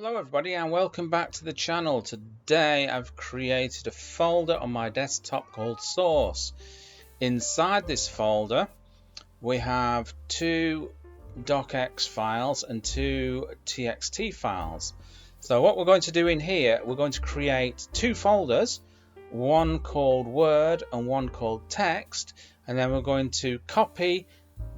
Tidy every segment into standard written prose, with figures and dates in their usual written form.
Hello everybody and welcome back to the channel. Today I've created a folder on my desktop called Source. Inside this folder we have two docx files and two txt files. So what we're going to do in here, we're going to create two folders, one called Word and one called Text, and then we're going to copy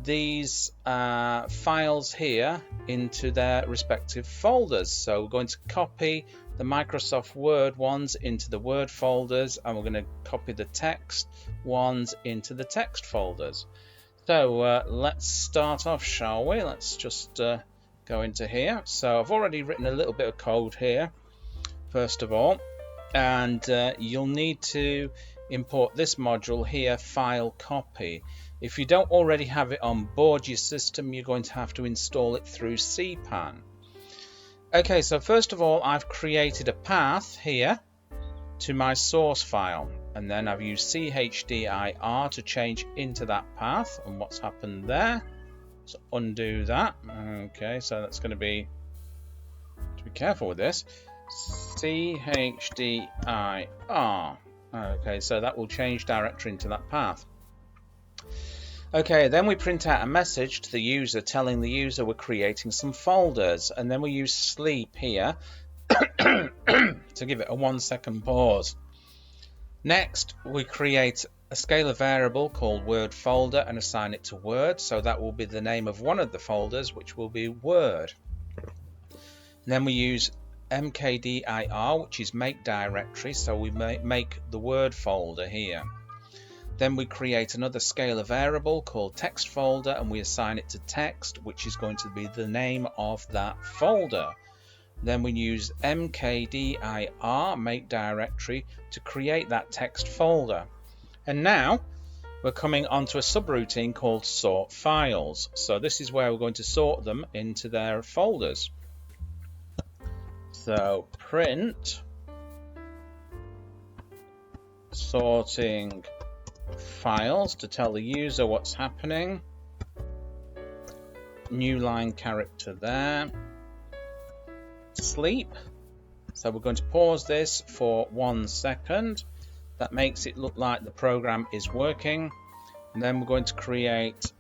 these files here into their respective folders. So we're going to copy the Microsoft Word ones into the Word folders, and we're going to copy the text ones into the text folders. So let's start off, shall we? Let's just go into here. So I've already written a little bit of code here first of all, and you'll need to import this module here, file copy. If you don't already have it on board your system, you're going to have to install it through cpan. Okay, so first of all, I've created a path here to my source file, and then I've used chdir to change into that path. And what's happened there? So undo that. Okay, so that's going to be careful with this. chdir. Okay, so that will change directory into that path. Okay, then we print out a message to the user telling the user we're creating some folders, and then we use sleep here to give it a 1 second pause. Next, we create a scalar variable called word folder and assign it to Word, so that will be the name of one of the folders, which will be Word. And then we use mkdir, which is make directory, so we make the Word folder here. Then we create another scalar variable called text folder, and we assign it to text, which is going to be the name of that folder. Then we use mkdir, make directory, to create that text folder. And now we're coming onto a subroutine called sort files. So this is where we're going to sort them into their folders. So print sorting files to tell the user what's happening. New line character there. Sleep. So we're going to pause this for 1 second. That makes it look like the program is working. And then we're going to create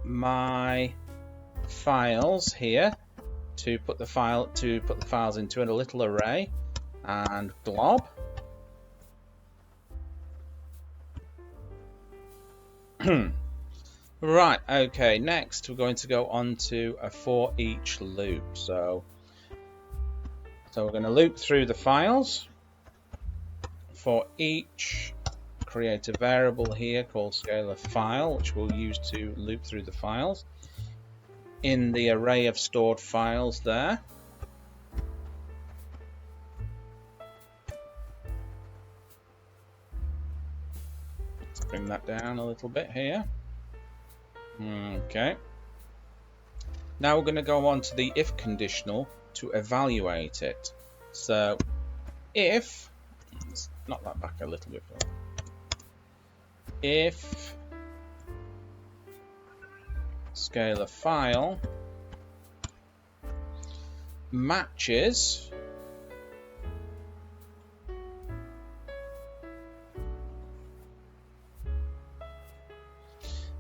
my files here to put the files into a little array, and glob. Right, okay, next we're going to go on to a for each loop. So we're going to loop through the files. For each, create a variable here called scalar file, which we'll use to loop through the files in the array of stored files there. Let's bring that down a little bit here. Okay. Now we're going to go on to the if conditional to evaluate it. So if, let's knock that back a little bit. If scalar file matches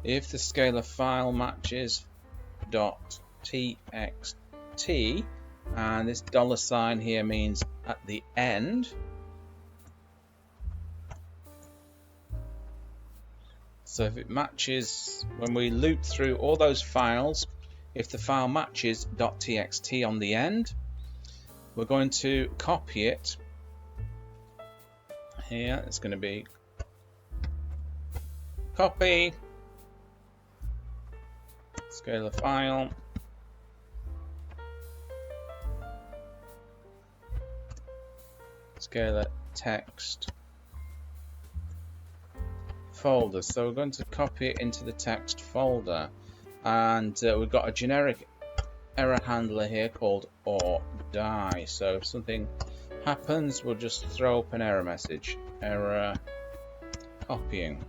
if the scalar file matches .txt, and this $sign here means at the end, so if it matches, when we loop through all those files, if the file matches .txt on the end, we're going to copy it here. It's going to be copy scalar file scalar text folder. So we're going to copy it into the text folder, and we've got a generic error handler here called or die. So if something happens, we'll just throw up an error message, error copying.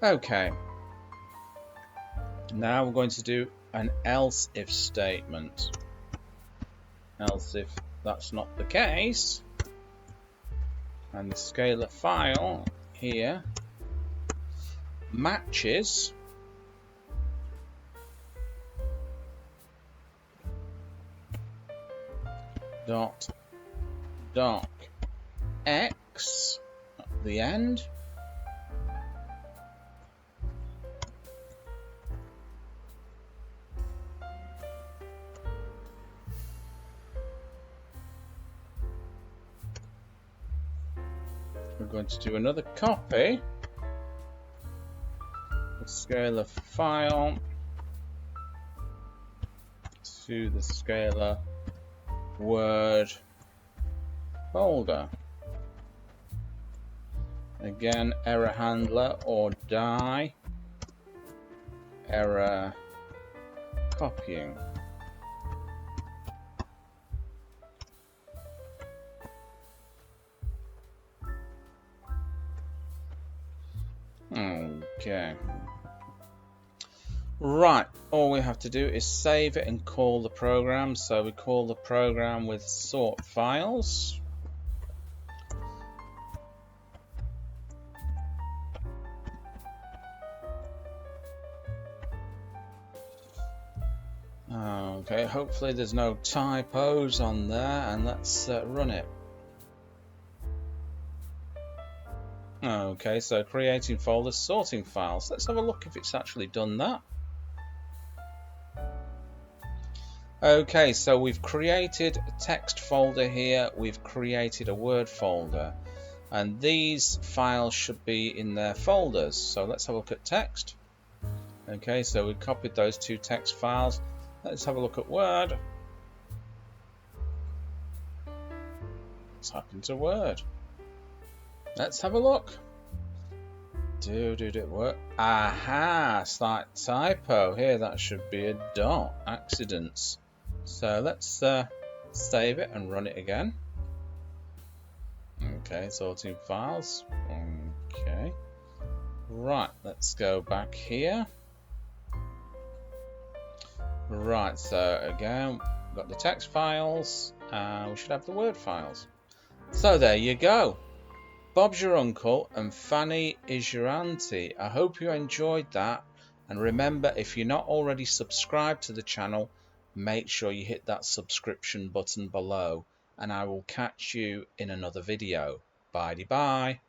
Okay, Now we're going to do an else if statement. Else if that's not the case, and the scalar file here matches dot doc x at the end, we're going to do another copy of scalar file to the scalar word folder. Again, error handler or die, error copying. Okay. Right, all we have to do is save it and call the program. So we call the program with sort files. Okay, hopefully there's no typos on there, and let's run it. Okay, so creating folders, sorting files. Let's have a look if it's actually done that. Okay, so we've created a text folder here, we've created a Word folder, and these files should be in their folders. So let's have a look at text. Okay, so we copied those two text files. Let's have a look at Word. What's happened to Word? Let's have a look. Did it work? Aha, slight typo here. That should be a dot. Accidents. So let's save it and run it again. Okay, sorting files. Okay. Right, let's go back here. Right, so again, we've got the text files. We should have the Word files. So there you go. Bob's your uncle and Fanny is your auntie. I hope you enjoyed that, and remember, if you're not already subscribed to the channel, make sure you hit that subscription button below, and I will catch you in another video. Bye-bye.